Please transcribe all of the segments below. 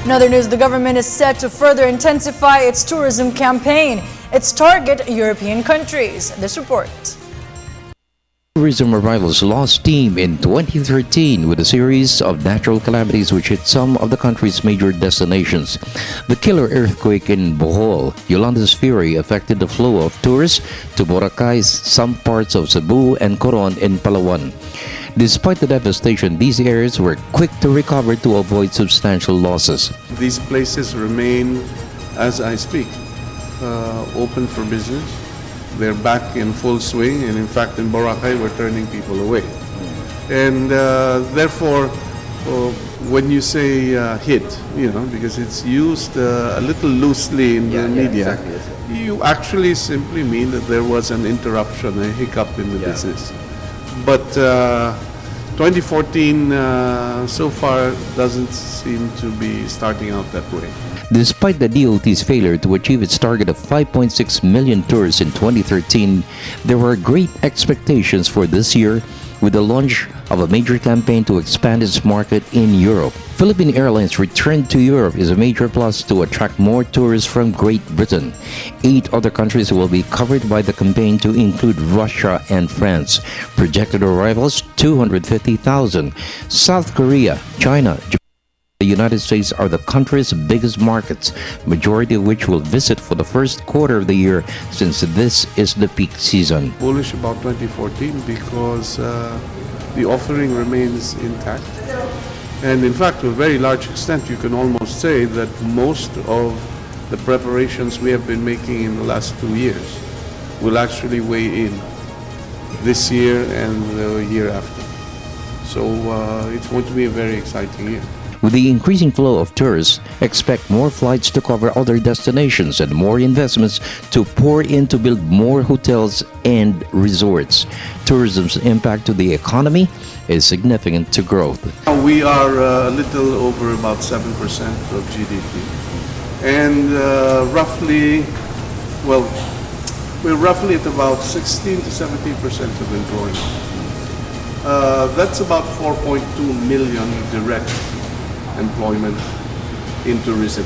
In other news, the government is set to further intensify its tourism campaign. Its target European countries. This report. Tourism arrivals lost steam in 2013 with a series of natural calamities which hit some of the country's major destinations. The killer earthquake in Bohol, Yolanda's fury, affected the flow of tourists to Boracay, some parts of Cebu, and Coron in Palawan. Despite the devastation, these areas were quick to recover to avoid substantial losses. These places remain, as I speak, open for business. They're back in full swing, and in fact in Boracay we're turning people away. And therefore, when you say hit, because it's used a little loosely in the media, exactly. You actually simply mean that there was an interruption, a hiccup in the business. But 2014 so far doesn't seem to be starting out that way. Despite the DOT's failure to achieve its target of 5.6 million tourists in 2013, there were great expectations for this year with the launch of a major campaign to expand its market in Europe. Philippine Airlines' return to Europe is a major plus to attract more tourists from Great Britain. 8 other countries will be covered by the campaign to include Russia and France. Projected arrivals, 250,000. South Korea, China, Japan, the United States are the country's biggest markets, majority of which will visit for the first quarter of the year since this is the peak season. Bullish about 2014 because the offering remains intact. And in fact, to a very large extent, you can almost say that most of the preparations we have been making in the last 2 years will actually weigh in this year and the year after. So it's going to be a very exciting year. With the increasing flow of tourists, expect more flights to cover other destinations and more investments to pour in to build more hotels and resorts. Tourism's impact to the economy is significant to growth. We are a little over about 7% of GDP. And we're roughly at about 16 to 17% of employment. That's about 4.2 million direct employment in tourism.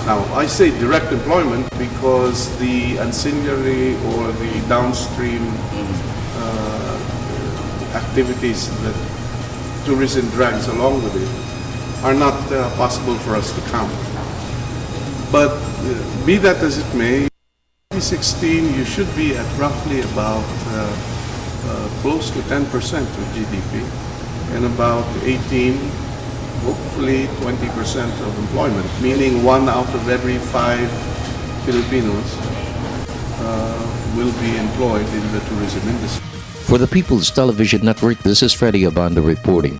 Now, I say direct employment because the ancillary or the downstream activities that tourism drags along with it are not possible for us to count. But be that as it may, in 2016 you should be at roughly about close to 10% of GDP and about 18, hopefully 20% of employment, meaning 1 out of every 5 Filipinos will be employed in the tourism industry. For the People's Television Network, this is Freddie Abando reporting.